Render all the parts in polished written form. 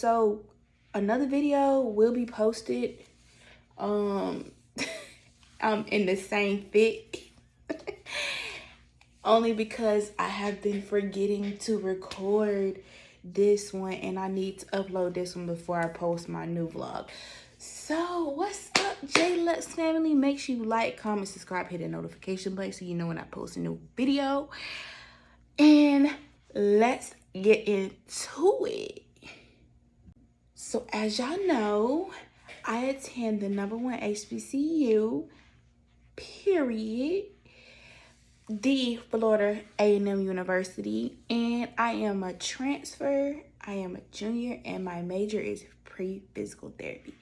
so another video will be posted. I'm in the same fit. Only because I have been forgetting to record this one and I need to upload this one before I post my new vlog. So what's up, J-Lux family? Make sure you like, comment, subscribe, hit the notification button so you know when I post a new video. And let's get into it. So as y'all know, I attend the #1 HBCU, period, the FLORDIAA&M University, and I am a transfer. I am a junior and my major is pre-physical therapy.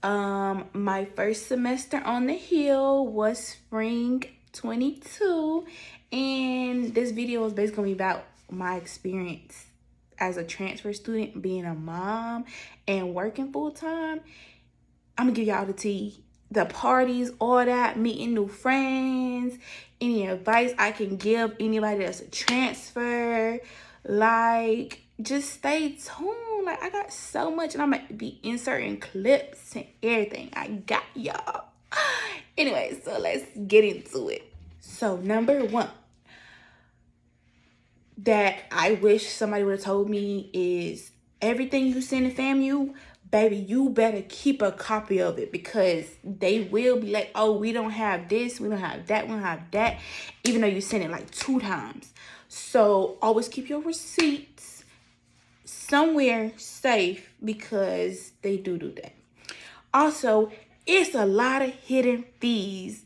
My first semester on the Hill was spring 22, and this video is basically gonna be about my experience as a transfer student, being a mom and working full-time. I'm gonna give y'all the tea, the parties, all that, meeting new friends, any advice I can give anybody that's a transfer. Like, just stay tuned. Like, I got so much, and I'm gonna be inserting clips and everything. I got y'all. Anyway, so let's get into it. So number one that I wish somebody would have told me is everything you send to FAMU, baby, you better keep a copy of it, because they will be like, oh, we don't have this, we don't have that, we don't have that, even though you send it like 2 times. So always keep your receipts somewhere safe, because they do that. Also, it's a lot of hidden fees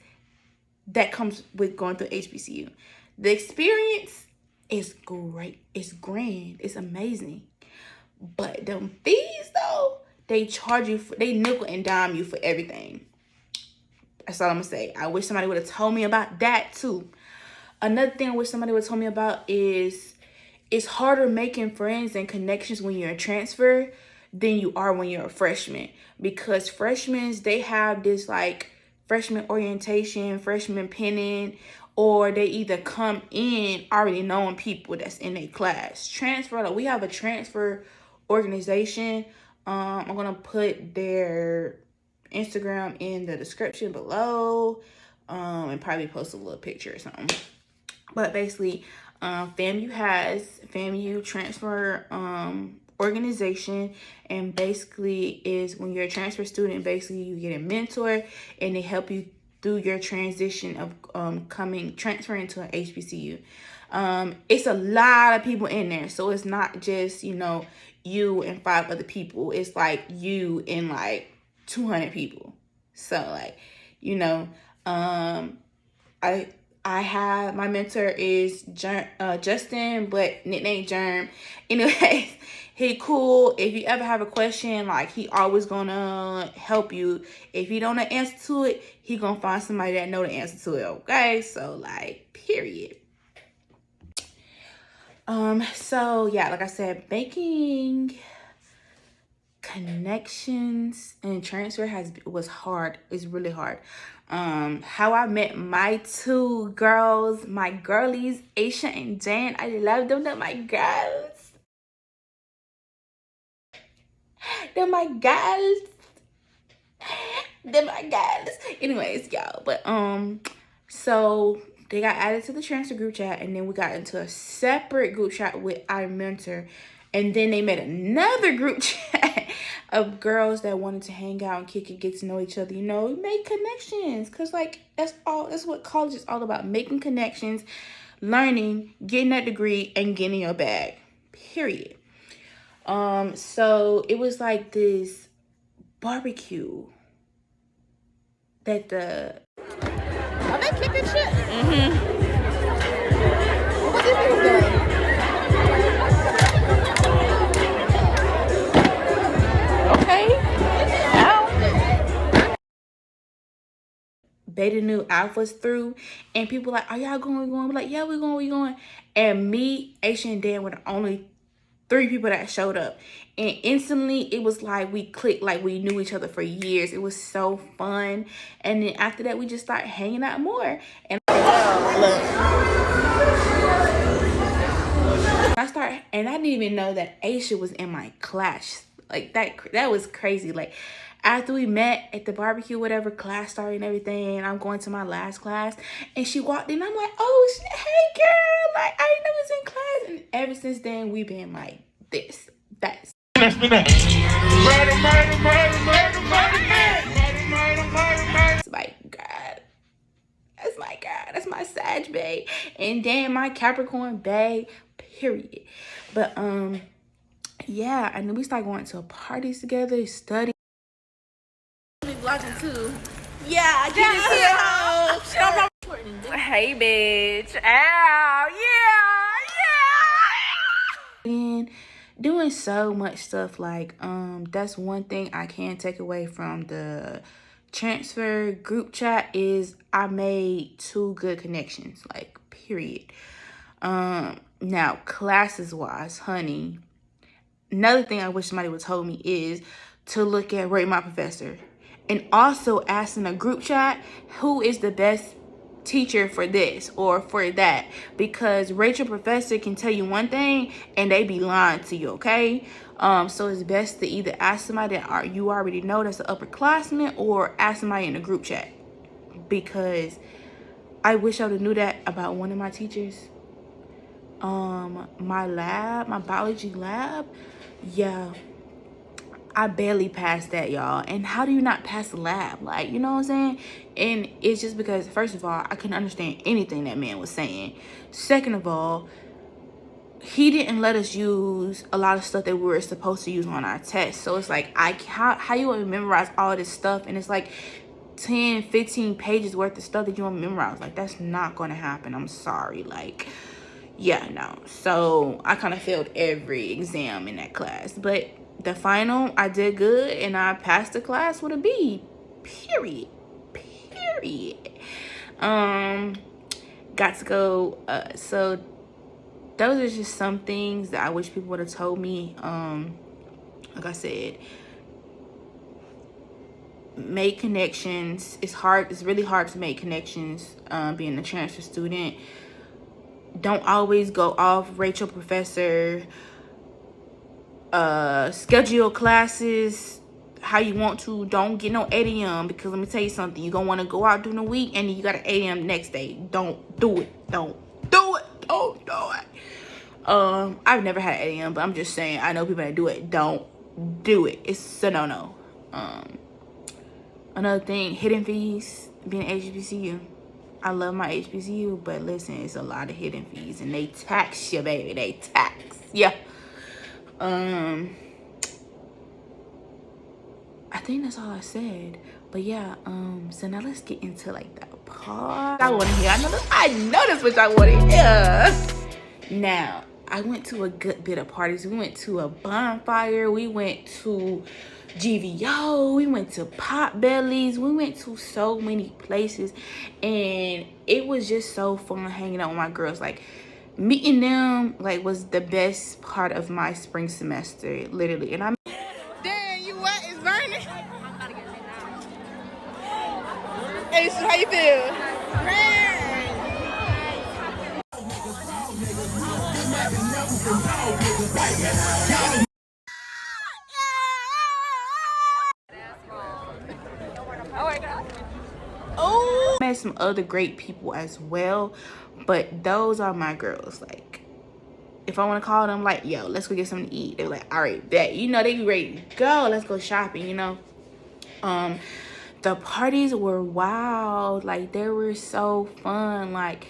that comes with going through HBCU. The experience is great, it's grand, it's amazing. But them fees though, they charge you for, they nickel and dime you for everything. That's all I'm gonna say. I wish somebody would have told me about that too. Another thing I wish somebody would have told me about is it's harder making friends and connections when you're a transfer than you are when you're a freshman. Because freshmen, they have this like freshman orientation, freshman pinning, or they either come in already knowing people that's in their class. Transfer, like, we have a transfer organization. I'm gonna put their Instagram in the description below, and probably post a little picture or something. But basically, FAMU has FAMU transfer organization, and basically is when you're a transfer student, basically you get a mentor and they help you through your transition of transferring to an HBCU. It's a lot of people in there, so it's not just, you know, you and 5 other people. It's like you and like 200 people. So like, you know, I have, my mentor is Justin, but nickname Germ. Anyways, he cool. If you ever have a question, like, he always gonna help you. If you don't know the answer to it, he gonna find somebody that know the answer to it, okay? So like, period. So yeah, like I said, making connections and transfer was hard. It's really hard. How I met my 2 girls, my girlies, Aisha and Jan. I love them. They're my girls. They're my girls. They're my girls. Anyways, y'all. But so they got added to the transfer group chat, and then we got into a separate group chat with our mentor, and then they made another group chat of girls that wanted to hang out and kick and get to know each other, you know, make connections. Because like, that's what college is all about: making connections, learning, getting that degree, and getting your bag, period. So it was like this barbecue that the Are they kicking shit? What is this doing? Okay. Ow. beta new alphas through, and people like, are y'all going? We're like, yeah, we're going. And me, Aisha, and Dan were the only 3 people that showed up, and instantly it was like we clicked, like we knew each other for years. It was so fun. And then after that, we just started hanging out more. And look, I start, and I didn't even know that Aisha was in my class. Like that was crazy. Like after we met at the barbecue, whatever, class started and everything, and I'm going to my last class, and she walked in. I'm like, oh, hey girl, like I didn't know it was in class. And ever since then, we've been like this. That's my God. That's my God. That's my Sag bae. And then my Capricorn bae. Period. But yeah, and then we started going to parties together, studying. Vlogging too. Yeah, get it. Hey, bitch. Ow, yeah. And doing so much stuff. Like, that's one thing I can take away from the transfer group chat is I made 2 good connections. Like, period. Now, classes wise, honey, another thing I wish somebody would have told me is to look at Rate My Professor. And also ask in a group chat who is the best teacher for this or for that. Because Rate Your Professor can tell you one thing and they be lying to you, okay? So it's best to either ask somebody that you already know that's an upperclassman or ask somebody in the group chat. Because I wish I would have knew that about one of my teachers. My biology lab, yeah, I barely passed that, y'all. And how do you not pass the lab? Like, you know what I'm saying? And it's just because, first of all, I couldn't understand anything that man was saying. Second of all, he didn't let us use a lot of stuff that we were supposed to use on our test. So it's like, how you want to memorize all this stuff? And it's like 10, 15 pages worth of stuff that you want to memorize. Like, that's not going to happen. I'm sorry. Like, yeah, no. So I kind of failed every exam in that class. But the final, I did good, and I passed the class with a B. Period. Got to go. So those are just some things that I wish people would have told me. Like I said, make connections. It's hard. It's really hard to make connections. Being a transfer student. Don't always go off Rate Your Professor. Schedule classes how you want to. Don't get no 8 a.m. because let me tell you something. You're gonna want to go out during the week and you got an 8 a.m. next day. Don't do it. Don't do it. Don't do it. I've never had 8 a.m. but I'm just saying I know people that do it. Don't do it. It's a no. Another thing, hidden fees. Being HBCU. I love my HBCU, but listen, it's a lot of hidden fees and they tax you, baby. They tax. Yeah. I think that's all I said. But yeah, so now let's get into like that part I want to hear. I know that's what I want to hear. Now, I went to a good bit of parties. We went to a bonfire. We went to GVO. We went to Potbellies. We went to so many places. And it was just so fun hanging out with my girls. Like, meeting them like was the best part of my spring semester, literally. And I'm Damn, you what? It's burning. Hey, so how you feel? Oh, met some other great people as well, but those are my girls. Like, if I want to call them, like, yo, let's go get something to eat, they're like, all right, bet. You know, they be ready to go. Let's go shopping, you know. The parties were wild. Like, they were so fun. Like,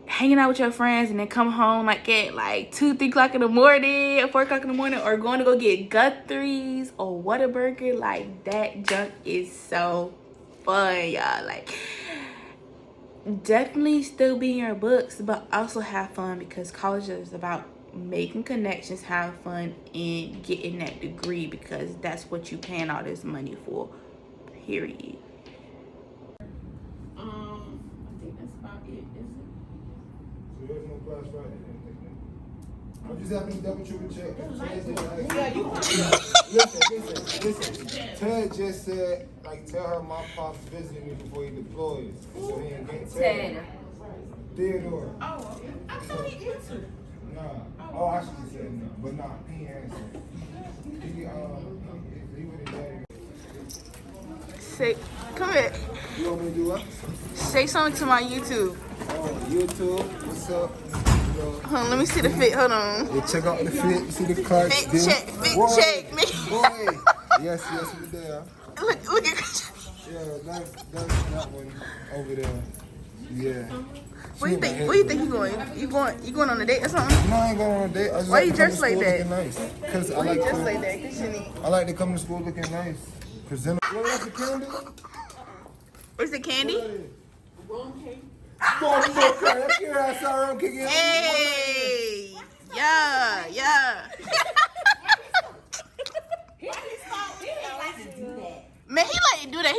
hanging out with your friends and then come home like at like 2, 3 o'clock in the morning, 4 o'clock in the morning, or going to go get Guthrie's or Whataburger. Like, that junk is so fun, y'all. Like, definitely still be in your books, but also have fun, because college is about making connections, have fun, and getting that degree, because that's what you paying all this money for, period. I think that's about it, is it? So there's no class Friday. I'm just having to double triple check. Listen. Ted just said, like, tell her my pop's visiting me before he deploys. So he ain't get Ted. Theodore. Oh, I thought he answered. Nah. Oh, I should have said no. But nah, he ain't answering. He with his daddy. Say, come here. You want me to do what? Say something to my YouTube. Oh, YouTube. What's up? Hold on, let me see the fit. Hold on. Yeah, check out the fit. See the cards. Fit check. Fit check me. Boy. Yes, we there. Look at. Yeah, that's that one over there. Yeah. Where you think you going? You going on a date or something? No, I ain't going on a date. I just Why like you to come dressed to like school that? looking nice. Cause Why you dressed like that? Cause you need. I like to come to school looking nice. Present. What that's the candy? Where's the candy? Rum cake. That's your ass rum cake. Hey, yeah. Man, he like to do that.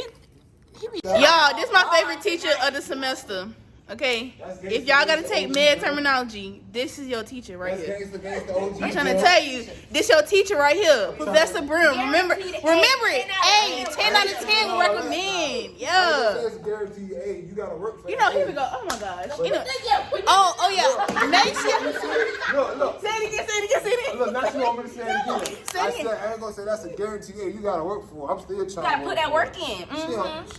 He be. Y'all, this is my favorite teacher of the semester. Okay, if y'all gotta take med terminology, this is your teacher right here. I'm trying to tell you, this your teacher right here, Professor Brim. Remember it. Hey, 10 out of 10 recommend. Yeah. You gotta work for You know, here we go. Oh my gosh. You know. Oh yeah. Make sure. Look. Say it again. Look, not you want me to say it again. Say it again. I ain't gonna say that's a guarantee. Hey, you gotta work for it. I'm still trying. You gotta put that work in.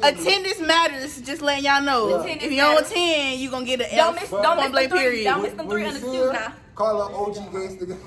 Attendance matters. Just letting y'all know. Attendance If you don't matters. attend, you gonna get an Don't F. miss Point blank them three. period. Don't miss them 3 on the shoes now. Call up OG Gangsta.